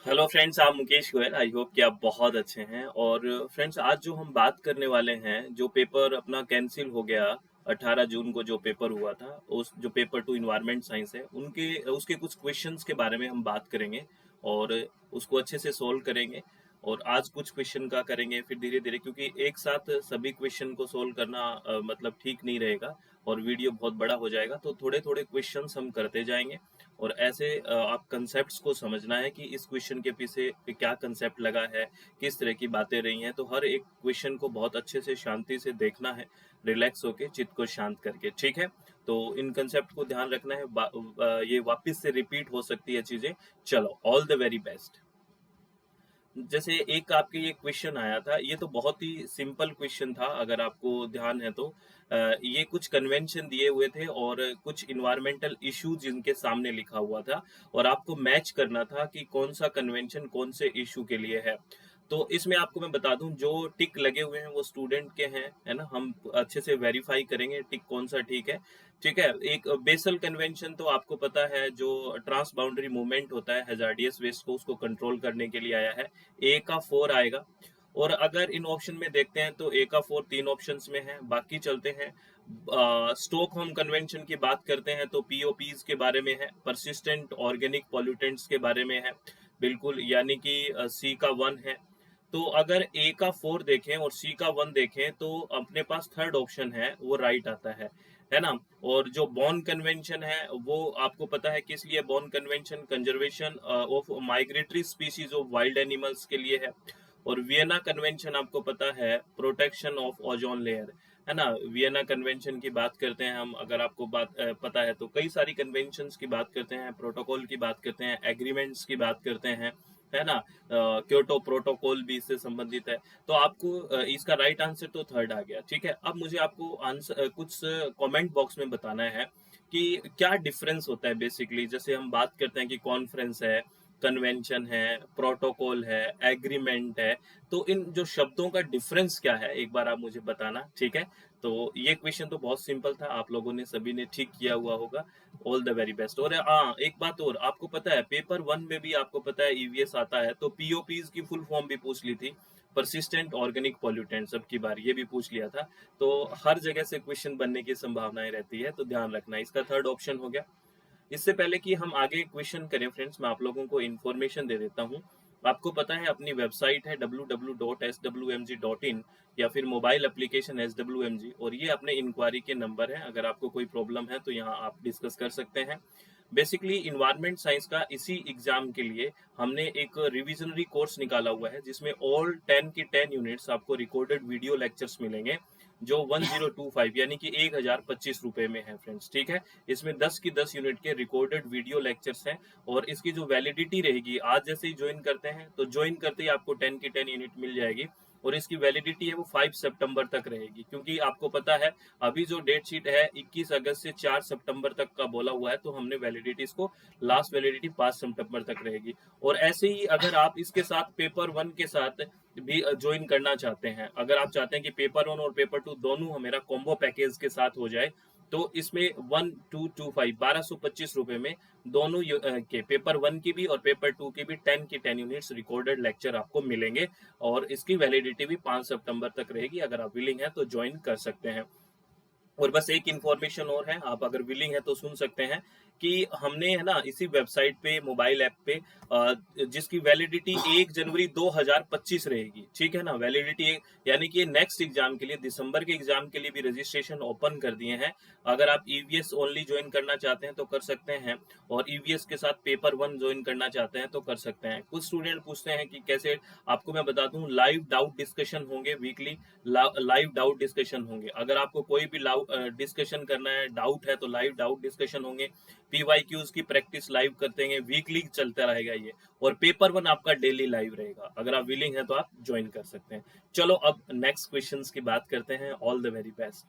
Hello friends, आप Mukesh Goyal. I hope कि आप बहुत अच्छे हैं। और फ्रेंड्स, आज जो हम बात करने वाले हैं, जो पेपर अपना कैंसिल हो गया 18 जून को, जो पेपर हुआ था, उस जो पेपर टू इन्वायरमेंट साइंस है, उनके उसके कुछ क्वेश्चंस के बारे में हम बात करेंगे और उसको अच्छे से सोल्व करेंगे। और आज कुछ क्वेश्चन का करेंगे, फिर धीरे धीरे, क्योंकि एक साथ सभी क्वेश्चन को सोल्व करना मतलब ठीक नहीं रहेगा और वीडियो बहुत बड़ा हो जाएगा। तो थोड़े थोड़े क्वेश्चंस हम करते जाएंगे और ऐसे आप कंसेप्ट्स को समझना है कि इस क्वेश्चन के पीछे क्या कंसेप्ट लगा है, किस तरह की बातें रही हैं। तो हर एक क्वेश्चन को बहुत अच्छे से शांति से देखना है, रिलैक्स होके, चित्त को शांत करके, ठीक है। तो इन कंसेप्ट को ध्यान रखना है। ये वापस से रिपीट हो सकती है चीजें। चलो, ऑल द वेरी बेस्ट। जैसे एक आपके ये क्वेश्चन आया था, ये तो बहुत ही सिंपल क्वेश्चन था, अगर आपको ध्यान है तो। ये कुछ कन्वेंशन दिए हुए थे और कुछ इन्वायरमेंटल इशू जिनके सामने लिखा हुआ था, और आपको मैच करना था कि कौन सा कन्वेंशन कौन से इशू के लिए है। तो इसमें आपको मैं बता दूं, जो टिक लगे हुए हैं वो स्टूडेंट के हैं, है ना। हम अच्छे से वेरीफाई करेंगे टिक कौन सा ठीक है। ठीक है। एक बेसल कन्वेंशन तो आपको पता है, जो ट्रांस बाउंड्री मूवमेंट होता है हैजार्डियस वेस्ट को, उसको कंट्रोल करने के लिए आया है। ए का 4 आएगा। और अगर इन ऑप्शन में देखते हैं तो ए का 4 तीन ऑप्शंस में है। बाकी चलते हैं, स्टॉकहोम कन्वेंशन की बात करते हैं तो पीओपीज के बारे में है, परसिस्टेंट ऑर्गेनिक पॉल्यूटेंट्स के बारे में है, बिल्कुल, यानी कि सी का 1 है। तो अगर ए का 4 देखें और सी का 1 देखें तो अपने पास थर्ड ऑप्शन है, वो राइट आता है ना। और जो बॉर्न कन्वेंशन है वो आपको पता है किस लिए born convention, conservation of migratory species of wild animals के लिए है। और वियना कन्वेंशन आपको पता है, प्रोटेक्शन ऑफ ओजोन लेयर, है ना। वियना कन्वेंशन की बात करते हैं हम, अगर आपको बात पता है तो कई सारी कन्वेंशंस की बात करते हैं, प्रोटोकॉल की बात करते हैं, एग्रीमेंट्स की बात करते हैं, है ना। क्योटो प्रोटोकॉल भी इससे संबंधित है। तो आपको इसका राइट आंसर तो थर्ड आ गया, ठीक है। अब मुझे आपको आंसर कुछ कमेंट बॉक्स में बताना है कि क्या डिफरेंस होता है बेसिकली। जैसे हम बात करते हैं कि कॉन्फ्रेंस है, कन्वेंशन है, प्रोटोकॉल है, एग्रीमेंट है, तो इन जो शब्दों का डिफरेंस क्या है, एक बार आप मुझे बताना, ठीक है। तो ये क्वेश्चन तो बहुत सिंपल था, आप लोगों ने सभी ने ठीक किया हुआ होगा। All the very best. और हाँ, एक बात और आपको पता है, पेपर 1 में भी आपको पता है ईवीएस आता है, तो पीओपीज की फुल फॉर्म भी पूछ ली थी, परसिस्टेंट ऑर्गेनिक पॉल्यूटेंट्स। अब की बार ये भी पूछ लिया था। तो हर जगह से क्वेश्चन बनने की संभावनाएं रहती है, तो ध्यान रखना। इसका थर्ड ऑप्शन हो गया। इससे पहले कि हम आगे क्वेश्चन करें फ्रेंड्स, मैं आप लोगों को इन्फॉर्मेशन दे देता हूँ। आपको पता है अपनी वेबसाइट है www.swmg.in, या फिर मोबाइल एप्लीकेशन SWMG, और ये अपने इंक्वायरी के नंबर है। अगर आपको कोई प्रॉब्लम है तो यहाँ आप डिस्कस कर सकते हैं। बेसिकली इन्वायरमेंट साइंस का इसी एग्जाम के लिए हमने एक रिविजनरी कोर्स निकाला हुआ है, जिसमें ऑल 10 की 10 यूनिट्स आपको रिकॉर्डेड वीडियो लेक्चर्स मिलेंगे, जो 1025 यानी कि 1025 रुपए में है फ्रेंड्स, ठीक है। इसमें 10 की 10 यूनिट के रिकॉर्डेड वीडियो लेक्चर्स हैं। और इसकी जो वैलिडिटी रहेगी, आज जैसे ही ज्वाइन करते हैं तो ज्वाइन करते ही आपको 10 की 10 यूनिट मिल जाएगी। और इसकी वैलिडिटी है वो 5 सितंबर तक रहेगी, क्योंकि आपको पता है अभी जो डेट शीट है 21 अगस्त से 4 सितंबर तक का बोला हुआ है, तो हमने वैलिडिटी इसको, लास्ट वैलिडिटी 5 सितंबर तक रहेगी। और ऐसे ही अगर आप इसके साथ पेपर 1 के साथ भी ज्वाइन करना चाहते हैं, अगर आप चाहते हैं कि पेपर 1 और पेपर 2 दोनों मेरा कॉम्बो पैकेज के साथ हो जाए, तो इसमें 1225 1225 रुपए में दोनों के पेपर 1 की भी और पेपर 2 की भी 10 की 10 यूनिट्स रिकॉर्डेड लेक्चर आपको मिलेंगे। और इसकी वैलिडिटी भी 5 सितंबर तक रहेगी। अगर आप विलिंग है तो ज्वाइन कर सकते हैं। और बस एक इन्फॉर्मेशन और है, आप अगर विलिंग है तो सुन सकते हैं, कि हमने, है ना, इसी वेबसाइट पे, मोबाइल ऐप पे, जिसकी वैलिडिटी 1 जनवरी 2025 रहेगी, ठीक है ना। वैलिडिटी यानी कि नेक्स्ट एग्जाम के लिए, दिसंबर के एग्जाम के लिए भी रजिस्ट्रेशन ओपन कर दिए हैं। अगर आप ईवीएस ओनली ज्वाइन करना चाहते हैं तो कर सकते हैं, और ईवीएस के साथ पेपर 1 ज्वाइन करना चाहते हैं तो कर सकते हैं। कुछ स्टूडेंट पूछते हैं कि कैसे, आपको मैं बता दूं, लाइव डाउट डिस्कशन होंगे वीकली, लाइव डाउट डिस्कशन होंगे। अगर आपको कोई भी डिस्कशन करना है, डाउट है, तो लाइव डाउट डिस्कशन होंगे। पीवाईक्यूज की प्रैक्टिस लाइव करते हैं, वीकली चलता रहेगा ये। और पेपर 1 आपका डेली लाइव रहेगा। अगर आप विलिंग है तो आप ज्वाइन कर सकते हैं। चलो, अब नेक्स्ट क्वेश्चंस की बात करते हैं। All the very best.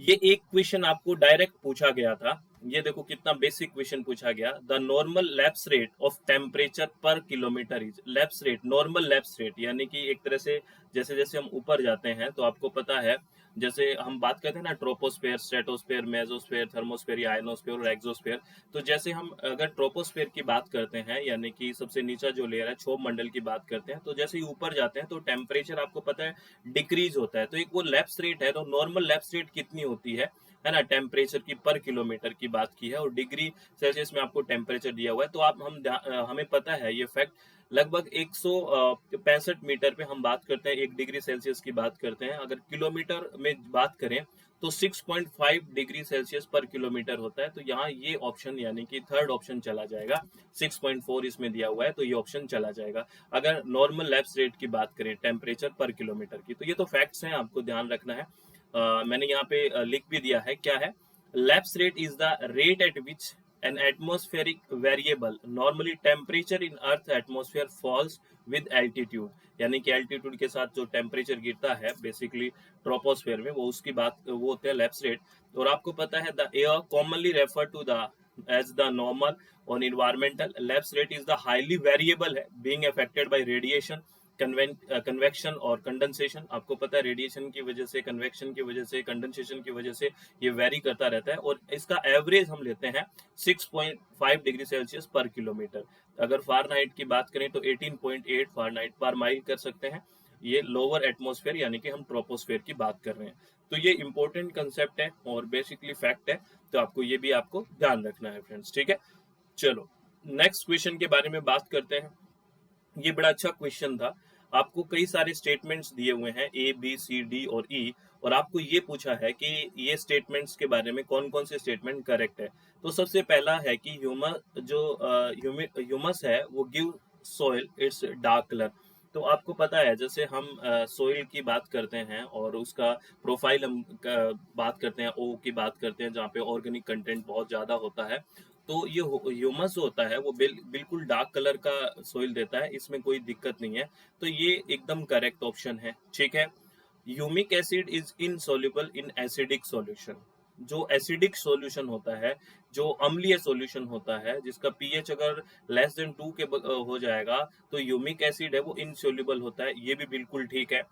ये एक क्वेश्चन आपको डायरेक्ट पूछा गया था। ये देखो कितना बेसिक क्वेश्चन पूछा गया। The normal lapse rate of temperature per kilometre is, lapse rate, normal lapse rate, यानी कि एक तरह से जैसे जैसे हम ऊपर जाते हैं तो आपको पता है जैसे हम बात करते हैं ना ट्रोपोस्फेयर, स्ट्रेटोस्फेयर, मेसोस्फेयर, थर्मोस्फेयर या आयनोस्फेयर और एक्सोस्फेयर। तो जैसे हम अगर ट्रोपोस्फेयर की बात करते हैं, यानी कि सबसे नीचा जो लेयर है क्षोभ मंडल की बात करते हैं, तो जैसे ही ऊपर जाते हैं तो टेम्परेचर आपको पता है डिक्रीज होता है। तो एक वो लैप्स रेट है, तो नॉर्मल लैप्स रेट कितनी होती है ना, टेम्परेचर की पर किलोमीटर की बात की है और डिग्री सेल्सियस में आपको टेम्परेचर दिया हुआ है। तो आप हमें पता है ये फैक्ट, लगभग 165 मीटर पे हम बात करते हैं, 1 डिग्री सेल्सियस की बात करते हैं। अगर किलोमीटर में बात करें तो 6.5 डिग्री सेल्सियस पर किलोमीटर होता है। तो यहाँ ये ऑप्शन यानी कि थर्ड ऑप्शन चला जाएगा। 6.4 इसमें दिया हुआ है तो ये ऑप्शन चला जाएगा। अगर नॉर्मल लैप्स रेट की बात करें टेम्परेचर पर किलोमीटर की, तो ये तो फैक्ट्स हैं, आपको ध्यान रखना है। मैंने यहाँ पे लिख भी दिया है, क्या है, lapse rate is the rate at which an atmospheric variable normally temperature in earth atmosphere falls with altitude, यानी कि एल्टीट्यूड के साथ जो टेम्परेचर गिरता है बेसिकली ट्रोपोस्फेयर में, वो उसकी बात वो होते हैं लैप्स रेट। और आपको पता है the air commonly refer to the as the normal on environmental, lapse rate is the highly variable है being affected by radiation, convection और कंडेंसेशन। आपको पता है रेडिएशन की वजह से, कन्वेक्शन की वजह से, कंडेंसेशन की वजह से ये वेरी करता रहता है। और इसका एवरेज हम लेते हैं 6.5 डिग्री सेल्सियस पर किलोमीटर। अगर फारेनहाइट की बात करें तो 18.8 फारेनहाइट पर माइल कर सकते हैं। ये लोअर एटमॉस्फेयर यानी कि हम ट्रोपोस्फेयर की बात कर रहे हैं। तो ये इंपॉर्टेंट कंसेप्ट है और बेसिकली फैक्ट है, तो आपको ये भी आपको ध्यान रखना है फ्रेंड्स, ठीक है। चलो नेक्स्ट क्वेश्चन के बारे में बात करते हैं। ये बड़ा अच्छा क्वेश्चन था। आपको कई सारे स्टेटमेंट्स दिए हुए हैं ए बी सी डी और ई, और आपको ये पूछा है कि ये स्टेटमेंट्स के बारे में कौन कौन से स्टेटमेंट करेक्ट है। तो सबसे पहला है कि ह्यूमस है वो give soil it's dark colour. तो आपको पता है जैसे हम सोइल की बात करते हैं और उसका प्रोफाइल हम बात करते हैं, ओ की बात करते हैं जहाँ पे ऑर्गेनिक कंटेंट बहुत ज्यादा होता है, तो ये ह्यूमस होता है वो बिल्कुल डार्क कलर का सोइल देता है, इसमें कोई दिक्कत नहीं है। तो ये एकदम करेक्ट ऑप्शन है, ठीक है। Humic acid is insoluble in acidic solution. जो एसिडिक सॉल्यूशन होता है, जो अम्लीय सॉल्यूशन होता है, जिसका पीएच अगर लेस देन 2 के हो जाएगा, तो ह्यूमिक एसिड है वो इनसॉल्युबल होता है, ये भी बिल्कुल ठीक है।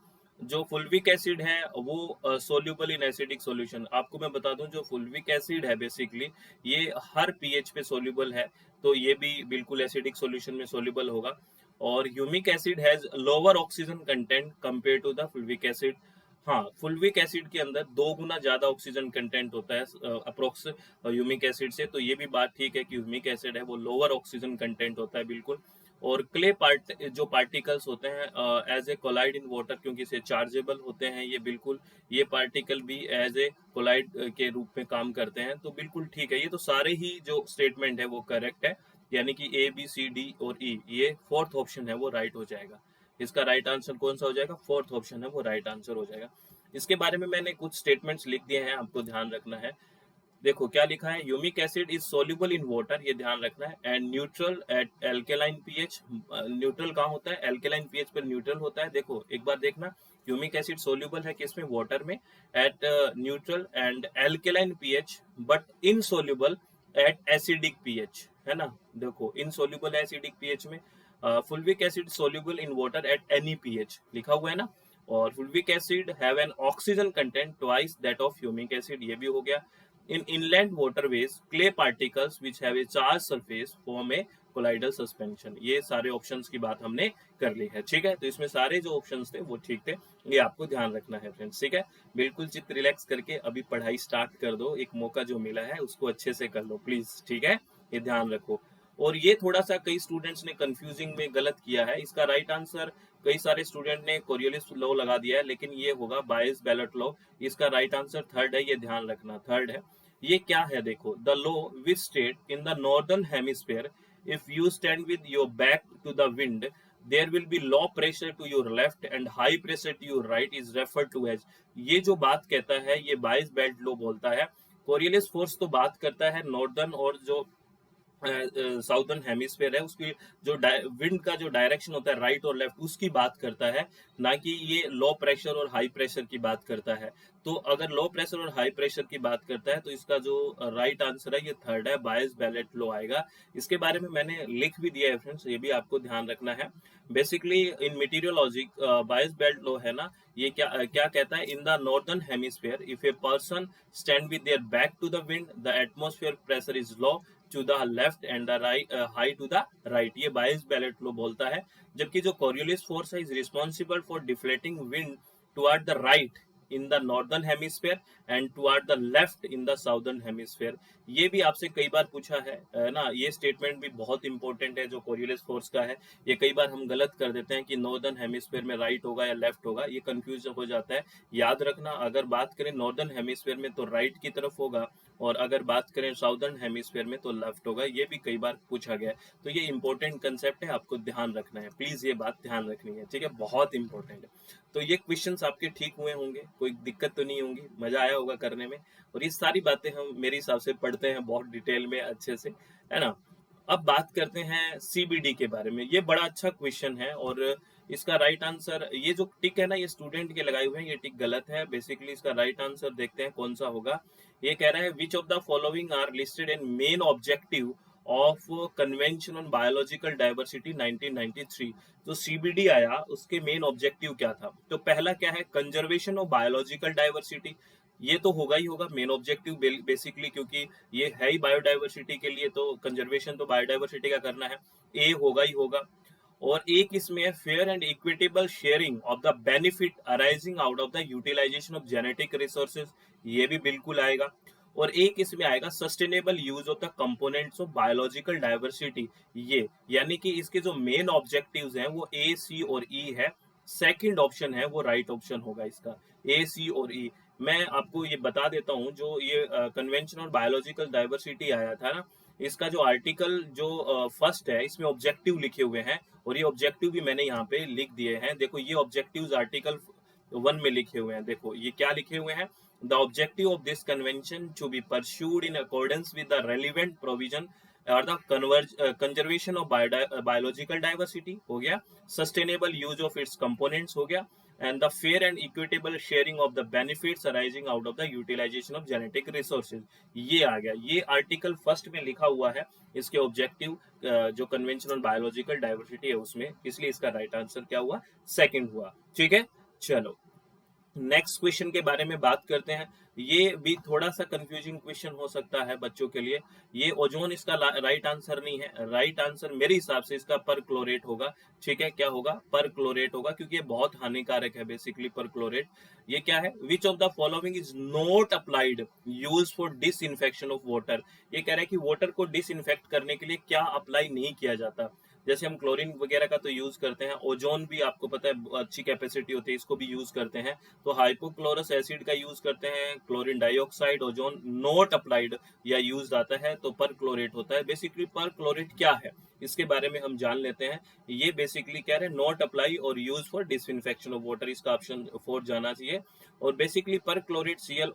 जो फुल्विक एसिड है वो सोल्यूबल इन एसिडिक सॉल्यूशन। आपको मैं बता दूं जो फुल्विक एसिड है बेसिकली ये हर पीएच पे सोल्यूबल है, तो ये भी बिल्कुल एसिडिक सॉल्यूशन में सोल्यूबल होगा। और humic acid has lower oxygen content compare to the fulvic acid. हाँ, फुल्विक एसिड के अंदर 2 गुना ज्यादा ऑक्सीजन कंटेंट होता है अप्रोक्स ह्यूमिक एसिड से, तो ये भी बात ठीक है कि ह्यूमिक एसिड है वो लोअर ऑक्सीजन कंटेंट होता है बिल्कुल। और क्ले जो पार्टिकल्स होते हैं as a colloid in water, क्योंकि से चार्जेबल होते हैं ये बिल्कुल, ये पार्टिकल भी एज ए कोलाइड के रूप में काम करते हैं, तो बिल्कुल ठीक है। ये तो सारे ही जो स्टेटमेंट है वो करेक्ट है, यानी कि ए बी सी डी और ई, ये फोर्थ ऑप्शन है वो राइट हो जाएगा। इसका राइट आंसर कौन सा हो जाएगा, फोर्थ ऑप्शन है वो राइट आंसर हो जाएगा। इसके बारे में मैंने कुछ स्टेटमेंट्स लिख दिए हैं, आपको ध्यान रखना है। देखो क्या लिखा है, humic acid is soluble in water, ये ध्यान रखना है, and neutral at alkaline pH. Neutral कहाँ होता है, एल्केलाइन पीएच पर न्यूट्रल होता है। देखो एक बार देखना, ह्यूमिक एसिड सोल्यूबल है किसमें, वाटर में, at neutral and alkaline pH, but insoluble at acidic pH, है ना। देखो इनसोल्यूबल है एसिडिक पीएच में। Fulvic acid soluble in water at any pH लिखा हुआ है ना। और fulvic acid have an oxygen content twice that of humic acid, ये भी हो गया। In inland waterways, clay particles which have a charged surface form a colloidal suspension। ये सारे ऑप्शंस की बात हमने कर ली है, ठीक है। तो इसमें सारे जो ऑप्शंस थे वो ठीक थे, ये आपको ध्यान रखना है फ्रेंड्स, ठीक है। बिल्कुल चित्त रिलैक्स करके अभी पढ़ाई स्टार्ट कर दो, एक मौका जो मिला है उसको अच्छे से कर लो प्लीज, ठीक है, ये ध्यान रखो। और ये थोड़ा सा कई स्टूडेंट्स ने कंफ्यूजिंग में गलत किया है, इसका राइट आंसर कई सारे स्टूडेंट ने कोरियोलिस लॉ लगा दिया है, लेकिन ये होगा बायस बैलेट लॉ। इसका राइट आंसर थर्ड है, ये ध्यान रखना, थर्ड है। ये क्या है, देखो, the law which state in the northern hemisphere if you stand with your back to the wind there will be low pressure to your left and high pressure to your right is refer to as. ये जो बात कहता है ये बायस belt law बोलता है। Coriolis force तो बात करता है नॉर्दर्न और जो साउदर्न हेमिस्फेयर है उसकी जो विंड का जो डायरेक्शन होता है राइट और लेफ्ट उसकी बात करता है, ना कि ये लो प्रेशर और हाई प्रेशर की बात करता है। तो अगर लो प्रेशर और हाई प्रेशर की बात करता है तो इसका जो राइट आंसर है ये थर्ड है, बायस बेलेट लो आएगा। इसके बारे में मैंने लिख भी दिया है फ्रेंड्स, ये भी आपको ध्यान रखना है। बेसिकली इन मीटेरियोलॉजी बायस बेल्ट लो है ना, ये क्या कहता है, in the northern hemisphere if a person stand with their back to the wind the atmosphere pressure is low to the left and the right high to the right, ये Buys Ballot law बोलता है। जबकि जो Coriolis force है is responsible for deflecting wind toward the right in the northern hemisphere and toward the left in the southern hemisphere. ये भी आपसे कई बार पूछा है ना, ये स्टेटमेंट भी बहुत इंपॉर्टेंट है जो कोरियोलिस फोर्स का है। ये कई बार हम गलत कर देते हैं कि नॉर्दर्न हेमिस्फेयर में राइट होगा या लेफ्ट होगा, ये कंफ्यूज हो जाता है। याद रखना, अगर बात करें नॉर्दर्न हेमिस्फेयर में तो राइट की तरफ होगा, और अगर बात करें साउदर्न हेमिस्फेयर में तो लेफ्ट होगा। ये भी कई बार पूछा गया है, तो ये इंपॉर्टेंट कंसेप्ट है, आपको ध्यान रखना है, प्लीज ये बात ध्यान रखनी है, ठीक है, बहुत इंपॉर्टेंट है। तो ये क्वेश्चंस आपके ठीक हुए होंगे, कोई दिक्कत तो नहीं होगी, मजा आया होगा करने में। और ये सारी बातें हम मेरे हिसाब से पढ़ते हैं बहुत डिटेल में अच्छे से, है ना। अब बात करते हैं सीबीडी के बारे में। ये बड़ा अच्छा क्वेश्चन है और इसका राइट आंसर, ये जो टिक है ना ये स्टूडेंट के लगाए हुए हैं, ये टिक गलत है। बेसिकली इसका राइट आंसर देखते हैं कौन सा होगा। ये कह रहा है which of the following are listed in main objective of convention on biological diversity 1993। जो सीबीडी आया उसके मेन ऑब्जेक्टिव क्या था? तो पहला क्या है, कंजर्वेशन ऑफ बायोलॉजिकल डाइवर्सिटी, ये तो होगा ही होगा मेन ऑब्जेक्टिव बेसिकली, क्योंकि ये है ही बायोडाइवर्सिटी के लिए, तो कंजर्वेशन तो बायोडाइवर्सिटी का करना है, ए होगा ही होगा। और एक इसमें है fair and equitable sharing of the benefit arising out of the utilization of genetic resources, ये भी बिल्कुल आएगा। और एक इसमें आएगा sustainable use of the components of biological diversity, ये यानी कि इसके जो मेन ऑब्जेक्टिव्स हैं वो ए, सी और ई है। सेकंड ऑप्शन है वो राइट ऑप्शन होगा इसका, ए, सी और ई। मैं आपको ये बता देता हूँ, जो ये कन्वेंशन ऑन बायोलॉजिकल डाइवर्सिटी आया था ना, इसका जो आर्टिकल जो फर्स्ट है इसमें ऑब्जेक्टिव लिखे हुए हैं, और ये ऑब्जेक्टिव भी मैंने यहाँ पे लिख दिए हैं। देखो ये ऑब्जेक्टिव्स आर्टिकल 1 में लिखे हुए हैं, देखो ये क्या लिखे हुए हैं। The objective of this convention to be pursued in accordance with the relevant provision और the conservation of biological diversity हो गया, sustainable use of its components हो गया, and the fair and equitable sharing of the benefits arising out of the utilization of genetic resources, ये आ गया। ये article first में लिखा हुआ है, इसके ऑब्जेक्टिव जो कन्वेंशन ऑन बायोलॉजिकल डाइवर्सिटी है उसमें, इसलिए इसका राइट आंसर क्या हुआ, सेकंड हुआ, ठीक है। चलो नेक्स्ट क्वेश्चन के बारे में बात करते हैं। ये भी थोड़ा सा कंफ्यूजिंग क्वेश्चन हो सकता है बच्चों के लिए। ये ओजोन इसका राइट आंसर नहीं है, राइट आंसर मेरे हिसाब से इसका पर क्लोरेट होगा, ठीक है। क्या होगा, पर क्लोरेट होगा, क्योंकि ये बहुत हानिकारक है बेसिकली पर क्लोरेट। ये क्या है, which of the following is not applied use for disinfection of water. ये कह रहा है कि वाटर को डिसइंफेक्ट करने के लिए क्या अप्लाई नहीं किया जाता। जैसे हम क्लोरीन वगैरह का तो यूज करते हैं, ओजोन भी आपको पता है अच्छी कैपेसिटी होती है, इसको भी यूज करते हैं। तो हाइपोक्लोरस एसिड का यूज करते हैं, chlorine dioxide, ozone not applied या यूज आता है तो पर क्लोरेट होता है। बेसिकली पर क्लोरेट क्या है इसके बारे में हम जान लेते हैं। ये बेसिकली कह रहे हैं नॉट अप्लाई और use for disinfection of water, इसका ऑप्शन 4 जाना चाहिए। और बेसिकली पर क्लोरेट सीएल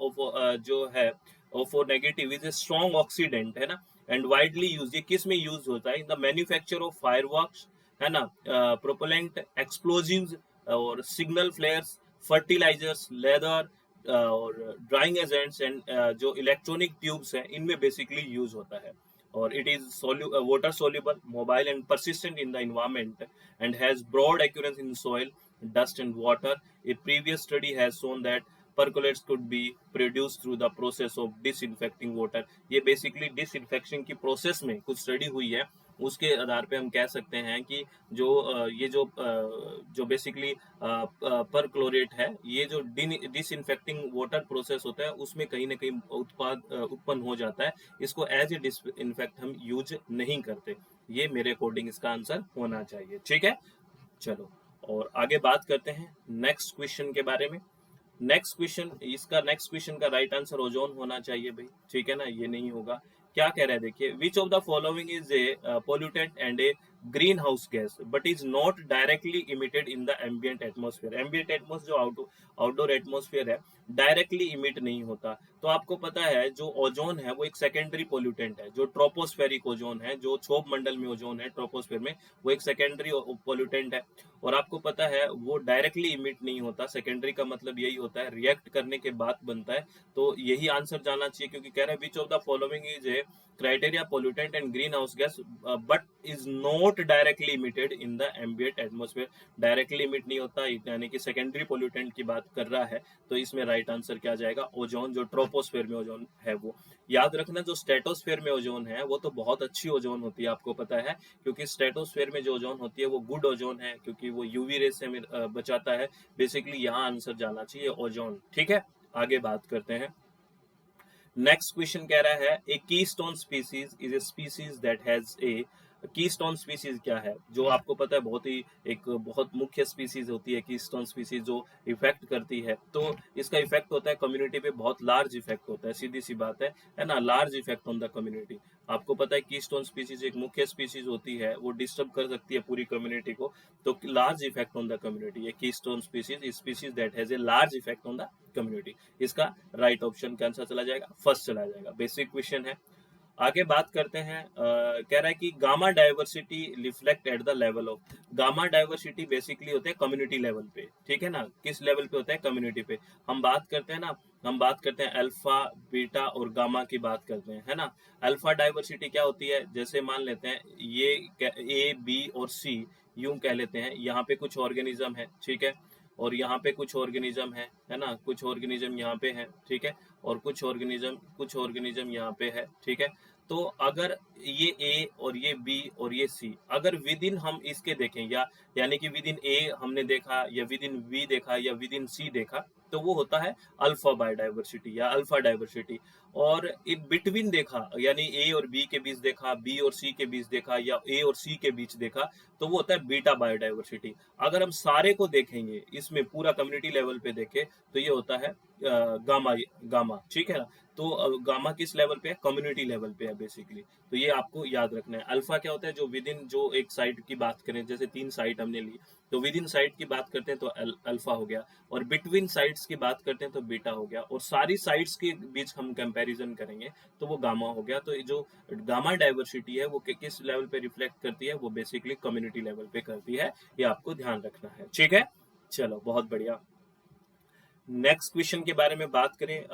जो है O4 negative is a strong oxidant, है ना, एंड वाइडली यूज। ये किस में यूज होता है, in the manufacture of fireworks, है ना, प्रोपेलेंट, एक्सप्लोजिव्स और सिग्नल फ्लेयर्स, फर्टिलाइजर्स, लेदर और ड्राइंग एजेंट्स एंड जो इलेक्ट्रॉनिक ट्यूब्स हैं इनमें बेसिकली यूज होता है। और it is water soluble, mobile and persistent in the environment and has broad occurrence in soil, dust and water. A previous study has shown that percolates could be produced through the process of disinfecting water. ये basically disinfection की process में कुछ study हुई है, उसके आधार पे हम कह सकते हैं कि जो ये जो बेसिकली पर क्लोरेट है, ये जो डिसइंफेक्टिंग वाटर प्रोसेस होता है उसमें कहीं ना कहीं उत्पन्न हो जाता है। इसको एज ए डिसइंफेक्ट हम यूज नहीं करते। ये मेरे अकॉर्डिंग इसका आंसर होना चाहिए, ठीक है। चलो और आगे बात करते हैं नेक्स्ट क्वेश्चन के बारे में। नेक्स्ट क्वेश्चन का राइट आंसर ओजोन होना चाहिए भाई, ठीक है ना, ये नहीं होगा। क्या कह रहा है देखिए, विच of the following is a pollutant and A green house gas but is not directly emitted in the ambient atmosphere. Ambient atmosphere जो आउटडोर एटमोस्फेयर है, डायरेक्टली इमिट नहीं होता। तो आपको पता है जो ओजोन है वो एक सेकेंडरी पोल्यूटेंट है। जो ट्रोपोस्फेरिक ओजोन है, जो क्षोभ मंडल में ओजोन है ट्रोपोस्फेयर में, वो एक सेकेंडरी पोल्यूटेंट है। और आपको पता है वो डायरेक्टली इमिट नहीं होता। सेकेंडरी का मतलब यही होता है रिएक्ट करने के बाद बनता है। तो यही आंसर जाना चाहिए, क्योंकि कह रहे हैं विच of the following is a criteria pollutant and greenhouse gas but is not directly emitted in the ambient atmosphere। Directly emit नहीं होता, यानी कि सेकेंडरी पोल्यूटेंट की बात कर रहा है। तो इसमें राइट आंसर क्या जाएगा? ओजोन, जो ट्रोपोस्फेयर में ओजोन है वो। याद रखना जो स्ट्रेटोस्फेयर में ओजोन है वो तो बहुत अच्छी ओजोन होती है, आपको पता है, क्योंकि स्ट्रेटोस्फेयर में जो ओजोन होती है वो गुड ओजोन है, क्योंकि वो यूवी रेस से बचाता है। बेसिकली यहाँ आंसर जाना चाहिए ओजोन। ठीक है, आगे बात करते हैं। नेक्स्ट क्वेश्चन कह रहा है a keystone species is a species that has a. Keystone species क्या है? जो आपको पता है बहुत ही एक बहुत मुख्य स्पीसीज होती है कीस्टोन स्पीसीज, जो इफेक्ट करती है। तो इसका इफेक्ट होता है कम्युनिटी पे, बहुत लार्ज इफेक्ट होता है, सीधी सी बात है ना, large effect on the community. आपको पता है कीस्टोन स्पीसीज एक मुख्य स्पीसीज होती है, वो डिस्टर्ब कर सकती है पूरी कम्युनिटी को। तो large effect on the community, ये keystone species species that has a large effect on the community. इसका राइट ऑप्शन का आंसर चला जाएगा, फर्स्ट चला जाएगा। बेसिक क्वेश्चन है। आगे बात करते हैं। कह रहा है कि gamma diversity reflect at the level of. Gamma diversity basically होते हैं कम्युनिटी लेवल पे, ठीक है ना। किस लेवल पे होता है? कम्युनिटी पे। हम बात करते हैं ना, हम बात करते हैं अल्फा, बीटा और गामा की बात करते हैं, है ना। अल्फा डाइवर्सिटी क्या होती है? जैसे मान लेते हैं ये ए, बी और सी यूं कह लेते हैं, यहाँ पे कुछ ऑर्गेनिज्म है, ठीक है, और यहाँ पे कुछ ऑर्गेनिज्म है ना, कुछ ऑर्गेनिज्म यहाँ पे है, ठीक है, और कुछ ऑर्गेनिज्म यहाँ पे है, ठीक है। तो अगर ये ए और ये बी और ये सी, अगर विद इन हम इसके देखें, या यानी कि विद इन ए हमने देखा, या विद इन बी देखा, या विद इन सी देखा, तो वो होता है अल्फा बायोडाइवर्सिटी या अल्फा डाइवर्सिटी। और इन बिटवीन देखा, यानी ए और बी के बीच देखा, बी और सी के बीच देखा, या ए और सी के बीच देखा, तो वो होता है बीटा बायोडाइवर्सिटी। अगर हम सारे को देखेंगे, इसमें पूरा कम्युनिटी लेवल पे देखें, तो ये होता है गामा। गामा, ठीक है ना। तो गामा किस लेवल पे है? कम्युनिटी लेवल पे है बेसिकली। तो ये आपको याद रखना है। अल्फा क्या होता है? जो विद इन, जो एक साइट की बात करें, जैसे 3 साइट हमने ली, तो विद इन साइट की बात करते हैं तो अल्फा हो गया, और बिटवीन साइट्स की बात करते हैं तो बीटा हो गया, और सारी साइट्स के बीच हम कंपैरिजन करेंगे तो वो गामा हो गया। तो ये जो गामा डाइवर्सिटी है वो किस लेवल पे रिफ्लेक्ट करती है? वो बेसिकली कम्युनिटी लेवल पे करती है। ये आपको ध्यान रखना है, ठीक है। चलो, बहुत बढ़िया। नेक्स्ट क्वेश्चन के बारे में बात करें।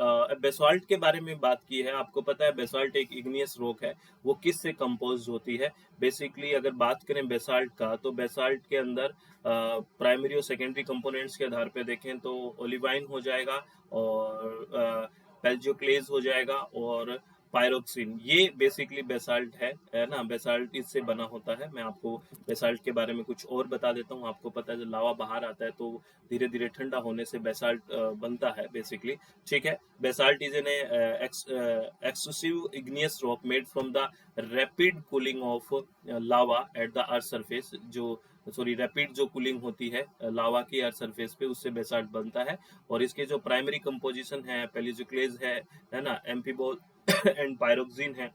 बेसाल्ट के बारे में बात की है। आपको पता है बेसाल्ट एक इग्नियस रॉक है। वो किस से कंपोज होती है? बेसिकली अगर बात करें बेसाल्ट का, तो बेसाल्ट के अंदर प्राइमरी और सेकेंडरी कंपोनेंट्स के आधार पे देखें तो ओलिवाइन हो जाएगा, और पेल्जियोक्लेज हो जाएगा, और पायरोक्सिन। ये बेसिकली बेसाल्ट है ना। बेसाल्ट इससे बना होता है। मैं आपको बेसाल्ट के बारे में कुछ और बता देता हूँ। आपको पता है जब लावा बाहर आता है तो धीरे धीरे ठंडा होने से बेसाल्ट बनता है बेसिकली, ठीक है। Basalt is an exclusive igneous rock made from the rapid cooling of lava at the earth surface. जो रैपिड जो कूलिंग होती है लावा की अर्थ सरफेस पे, उससे बेसाल्ट बनता है। और इसके जो प्राइमरी कंपोजिशन है, पेलियोक्लेज है ना, एम्फीबोल एंड पायरोक्सिन है,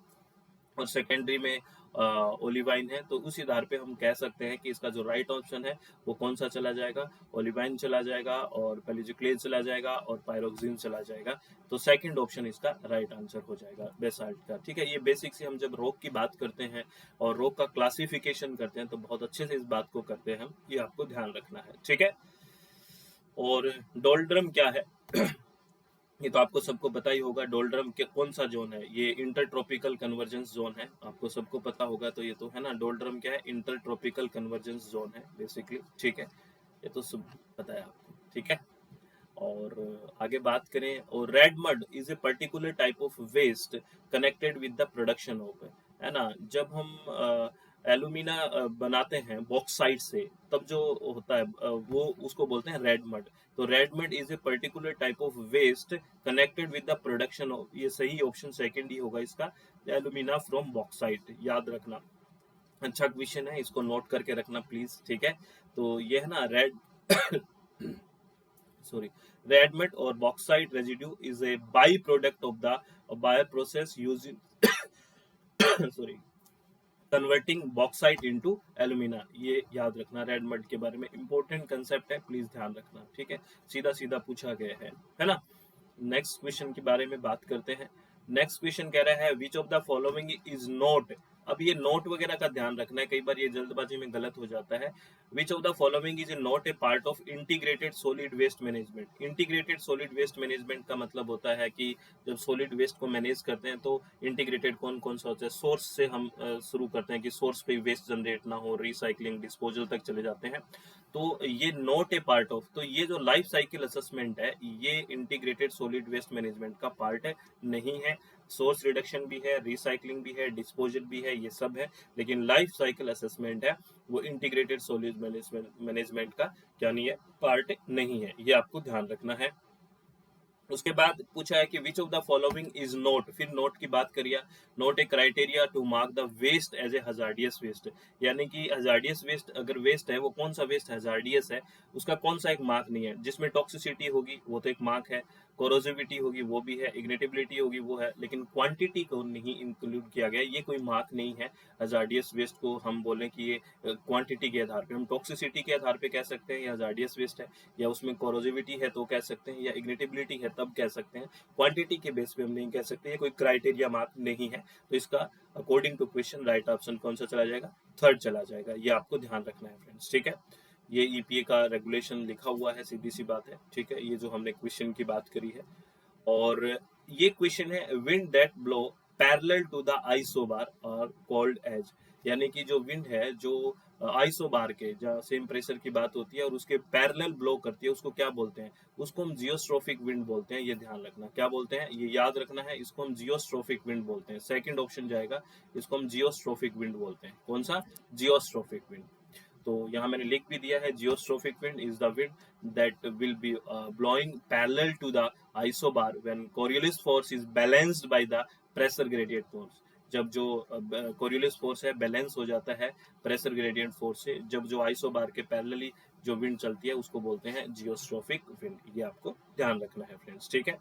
और सेकेंडरी में ओलिवाइन है। तो उसी आधार पे हम कह सकते हैं कि इसका जो राइट ऑप्शन है वो कौन सा चला जाएगा? ओलिवाइन चला जाएगा, और पेलियोक्लेज चला जाएगा, और पायरोक्सिन चला जाएगा। तो सेकंड ऑप्शन इसका राइट आंसर हो जाएगा बेसाल्ट का, ठीक है। ये बेसिक से हम जब रॉक की बात करते हैं और रॉक का क्लासिफिकेशन करते हैं तो बहुत अच्छे से इस बात को करते हैं हम, ये आपको ध्यान रखना है, ठीक है। और डोल्ड्रम क्या है? ये तो आपको सबको पता ही होगा। डोल्ड्रम के कौन सा जोन है? ये इंटर ट्रॉपिकल कन्वर्जेंस जोन है। आपको सबको पता होगा, तो ये तो है ना। डोल्ड्रम क्या है? इंटर ट्रॉपिकल कन्वर्जेंस जोन है बेसिकली, ठीक है। ये तो सब पता है आपको, ठीक है। और आगे बात करें, और red mud is a particular type of waste connected with the production of, है ना। जब हम एलुमिना बनाते हैं बॉक्साइट से, तब जो होता है वो उसको बोलते हैं रेड मड। तो red mud is a particular type of waste connected with the production of, ये सही ऑप्शन सेकंड ही होगा इसका, एलुमिना फ्रॉम बॉक्साइट। याद रखना, अच्छा क्वेश्चन है, इसको नोट करके रखना प्लीज, ठीक है। तो ये है ना red sorry, red mud or bauxite residue is a byproduct of the bio process using sorry, converting bauxite into alumina, ये याद रखना, रेड मड के बारे में इंपॉर्टेंट कंसेप्ट है, प्लीज ध्यान रखना, ठीक है, सीधा सीधा पूछा गया है ना। नेक्स्ट क्वेश्चन के बारे में बात करते हैं। नेक्स्ट क्वेश्चन कह रहा है which of the following is not, अब ये नोट वगैरह का ध्यान रखना है, कई बार ये जल्दबाजी में गलत हो जाता है। Which of the following is not a part of integrated solid waste management. Integrated solid waste management का मतलब होता है कि जब सॉलिड वेस्ट को मैनेज करते हैं तो इंटीग्रेटेड कौन कौन सा होता है, सोर्स से हम शुरू करते हैं कि सोर्स पे वेस्ट जनरेट ना हो, रिसाइकलिंग डिस्पोजल तक चले जाते हैं, तो ये नॉट ए पार्ट ऑफ, तो ये जो लाइफ साइकिल असेसमेंट है ये इंटीग्रेटेड सॉलिड वेस्ट मैनेजमेंट का पार्ट है नहीं है। सोर्स रिडक्शन भी है, रिसाइकलिंग भी है, डिस्पोजल भी है, ये सब है, लेकिन लाइफ साइकिल असेसमेंट है वो इंटीग्रेटेड सॉलिड मैनेजमेंट का क्या नहीं है, पार्ट नहीं है, ये आपको ध्यान रखना है। उसके बाद पूछा है कि which of the following is not, फिर नोट की बात करिए, not a criteria to mark the waste as a hazardous waste, यानी कि हजार्डियस वेस्ट अगर वेस्ट है वो कौन सा वेस्ट हजार्डियस है, उसका कौन सा एक मार्क नहीं है, जिसमें टॉक्सिसिटी होगी वो तो एक मार्क है, कोरोजिविटी होगी वो भी है, इग्निटेबिलिटी होगी वो है, लेकिन क्वांटिटी को नहीं इंक्लूड किया गया, ये कोई मार्क नहीं है। हजार्डियस वेस्ट को हम बोलें कि ये क्वांटिटी के आधार पे, हम टॉक्सिसिटी के आधार पे कह सकते हैं ये हजार्डियस वेस्ट है, या उसमें कोरोजिविटी है तो कह सकते हैं, या इग्निटेबिलिटी है तब कह सकते हैं, क्वांटिटी के बेस पे हम नहीं कह सकते, ये कोई क्राइटेरिया मार्क नहीं है, तो इसका according to question right option कौन सा चला जाएगा, थर्ड चला जाएगा, ये आपको ध्यान रखना है फ्रेंड्स, ठीक है। ये ईपीए का रेगुलेशन लिखा हुआ है, सीधी सी बात है, ठीक है, ये जो हमने क्वेश्चन की बात करी है। और ये क्वेश्चन है wind that blow parallel to the isobar और कॉल्ड एज, यानी कि जो विंड है जो आइसोबार के जहाँ सेम प्रेशर की बात होती है और उसके पैरेलल ब्लो करती है उसको क्या बोलते हैं, उसको हम जियोस्ट्रोफिक विंड बोलते हैं, ये ध्यान रखना, क्या बोलते हैं ये याद रखना है, इसको हम जियोस्ट्रोफिक विंड बोलते हैं, सेकंड ऑप्शन जाएगा, इसको हम जियोस्ट्रोफिक विंड बोलते हैं, कौन सा, जियोस्ट्रोफिक विंड। तो यहाँ मैंने लिख भी दिया है, geostrophic wind is the wind that will be blowing parallel to the isobar when Coriolis force is balanced by the pressure gradient force, जब जो कोरियोलिस फोर्स है बैलेंस हो जाता है प्रेशर ग्रेडियंट फोर्स से, जब जो आइसोबार के पैरेलली जो विंड चलती है उसको बोलते हैं जियोस्ट्रोफिक विंड, ये आपको ध्यान रखना है फ्रेंड्स, ठीक है।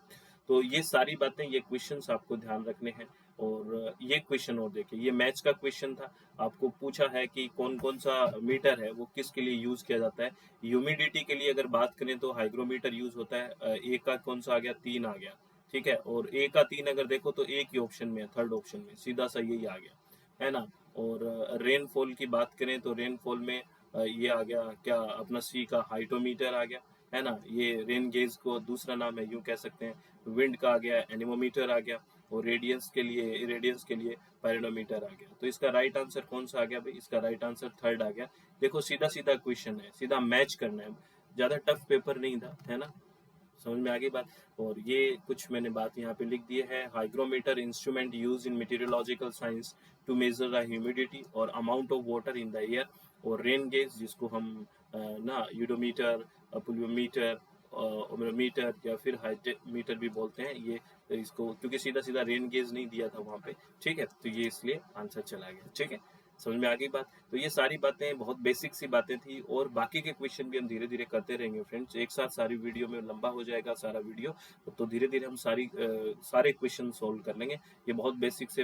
तो ये सारी बातें, ये क्वेश्चंस आपको ध्यान रखने हैं। और ये क्वेश्चन और देखिए, ये मैथ्स का क्वेश्चन था, आपको पूछा है कि कौन कौन सा मीटर है वो किसके लिए यूज किया जाता है। ह्यूमिडिटी के लिए अगर बात करें तो हाइग्रोमीटर यूज होता है, ए का कौन सा आ गया, 3 आ गया, ठीक है, और ए का 3 अगर देखो तो एक ही ऑप्शन में है, थर्ड ऑप्शन में सीधा सा यही आ गया, है ना। और रेनफॉल की बात करें तो रेनफॉल में ये आ गया क्या अपना, सी का हाइटोमीटर आ गया, है ना, ये रेन गेज को दूसरा नाम है यूं कह सकते हैं। विंड का आ गया एनीमोमीटर आ गया, और रेडियंस के लिए, इरेडियंस के लिए पायरोनोमीटर आ गया। तो इसका राइट आंसर कौन सा आ गया भाई, इसका राइट आंसर थर्ड आ गया। देखो सीधा सीधा क्वेश्चन है, सीधा मैच करना है, ज्यादा टफ पेपर नहीं था, है ना, समझ में आ गई बात। और ये कुछ मैंने बात यहाँ पे लिख दी है, hygrometer instrument use in meteorological science to measure the humidity और amount of water in the air, और रेन गेज जिसको हम ना यूडोमीटर, पुलियोमीटर, ओमोमीटर या फिर हाइड्रोमीटर भी बोलते हैं, ये इसको क्योंकि सीधा सीधा रेन गेज नहीं दिया था वहां पे, ठीक है, तो ये इसलिए आंसर चला गया, ठीक है, समझ में आ गई बात। तो ये सारी बातें बहुत बेसिक सी बातें थी, और बाकी के क्वेश्चन भी हम धीरे धीरे करते रहेंगे फ्रेंड्स, एक साथ सारी वीडियो में लंबा हो जाएगा सारा वीडियो, तो धीरे धीरे हम सारे क्वेश्चन सोल्व कर लेंगे, ये बहुत बेसिक से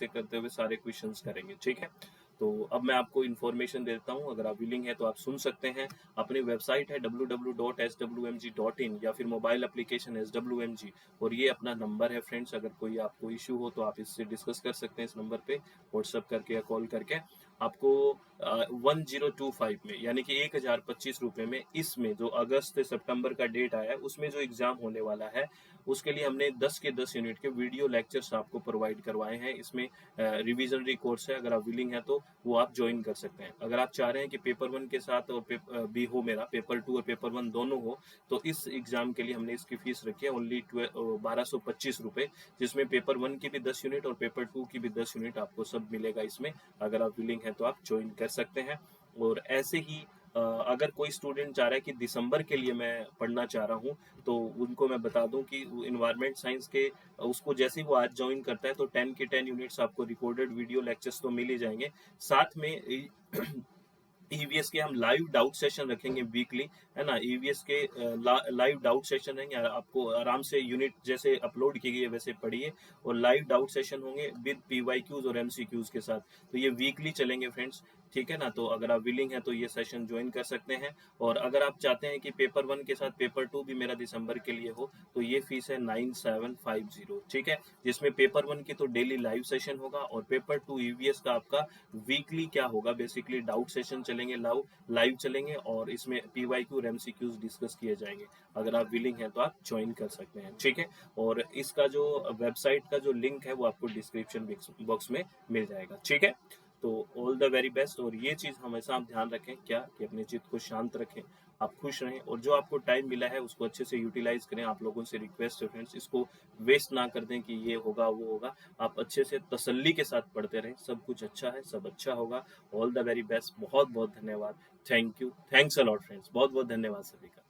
करते हुए सारे क्वेश्चन करेंगे, ठीक है। तो अब मैं आपको इन्फॉर्मेशन देता हूँ, अगर आप विलिंग है तो आप सुन सकते हैं। अपनी वेबसाइट है www.swmg.in या फिर मोबाइल एप्लीकेशन SWMG, और ये अपना नंबर है फ्रेंड्स, अगर कोई आपको इश्यू हो तो आप इससे डिस्कस कर सकते हैं इस नंबर पे व्हाट्सएप करके या कॉल करके। आपको 1025 में यानी कि 1025 रुपये में, इसमें जो अगस्त से सितंबर का डेट आया है उसमें जो एग्जाम होने वाला है उसके लिए हमने 10 के 10 यूनिट के वीडियो लेक्चर्स आपको प्रोवाइड करवाए हैं। इसमें रिविजनरी कोर्स है, अगर आप विलिंग है तो वो आप ज्वाइन कर सकते हैं। अगर आप चाह रहे हैं कि पेपर 1 के साथ और भी हो मेरा, पेपर 2 और पेपर 1 दोनों हो, तो इस एग्जाम के लिए हमने इसकी फीस रखी है ओनली 1225 रुपये, जिसमें पेपर 1 की भी 10 यूनिट और पेपर 2 की भी 10 यूनिट आपको सब मिलेगा इसमें। अगर आप विलिंग है तो आप ज्वाइन कर सकते हैं। और ऐसे ही अगर कोई स्टूडेंट चाह रहा है कि दिसंबर के लिए मैं पढ़ना चाह रहा हूँ, तो उनको मैं बता दूं कि इन्वायरमेंट साइंस के उसको जैसे ही वो आज ज्वाइन करता है तो 10 के 10 यूनिट्स आपको रिकॉर्डेड वीडियो लेक्चर्स तो मिल ही जाएंगे, साथ में ईवीएस के हम लाइव डाउट सेशन रखेंगे वीकली, है ना। ईवीएस के लाइव डाउट सेशन रहेंगे, आपको आराम से यूनिट जैसे अपलोड की गई है वैसे पढ़िए, और लाइव डाउट सेशन होंगे विद पीवाईक्यूज और एमसीक्यूज के साथ। तो ये वीकली चलेंगे फ्रेंड्स, ठीक है ना। तो अगर आप विलिंग है तो ये सेशन ज्वाइन कर सकते हैं। और अगर आप चाहते हैं कि पेपर 1 के साथ पेपर 2 भी मेरा दिसंबर के लिए हो, तो ये फीस है 9750, ठीक है। जिसमें पेपर 1 की तो डेली लाइव सेशन होगा, और पेपर 2 ईवीएस का आपका वीकली क्या होगा, बेसिकली डाउट सेशन चलेंगे, लाइव चलेंगे, और इसमें पीवाईक्यू और एमसीक्यूज डिस्कस किए जाएंगे। अगर आप विलिंग हैं तो आप ज्वाइन कर सकते हैं, ठीक है। और इसका जो वेबसाइट का जो लिंक है वो आपको डिस्क्रिप्शन बॉक्स में मिल जाएगा, ठीक है। तो ऑल द वेरी बेस्ट। और ये चीज़ हमेशा आप ध्यान रखें क्या, कि अपने चित्त को शांत रखें, आप खुश रहें, और जो आपको टाइम मिला है उसको अच्छे से यूटिलाइज करें। आप लोगों से रिक्वेस्ट है फ्रेंड्स, इसको वेस्ट ना कर दें कि ये होगा वो होगा। आप अच्छे से तसल्ली के साथ पढ़ते रहें, सब कुछ अच्छा है, सब अच्छा होगा। ऑल द वेरी बेस्ट, बहुत बहुत धन्यवाद। Thank you, thanks a lot friends, बहुत बहुत धन्यवाद सभी का।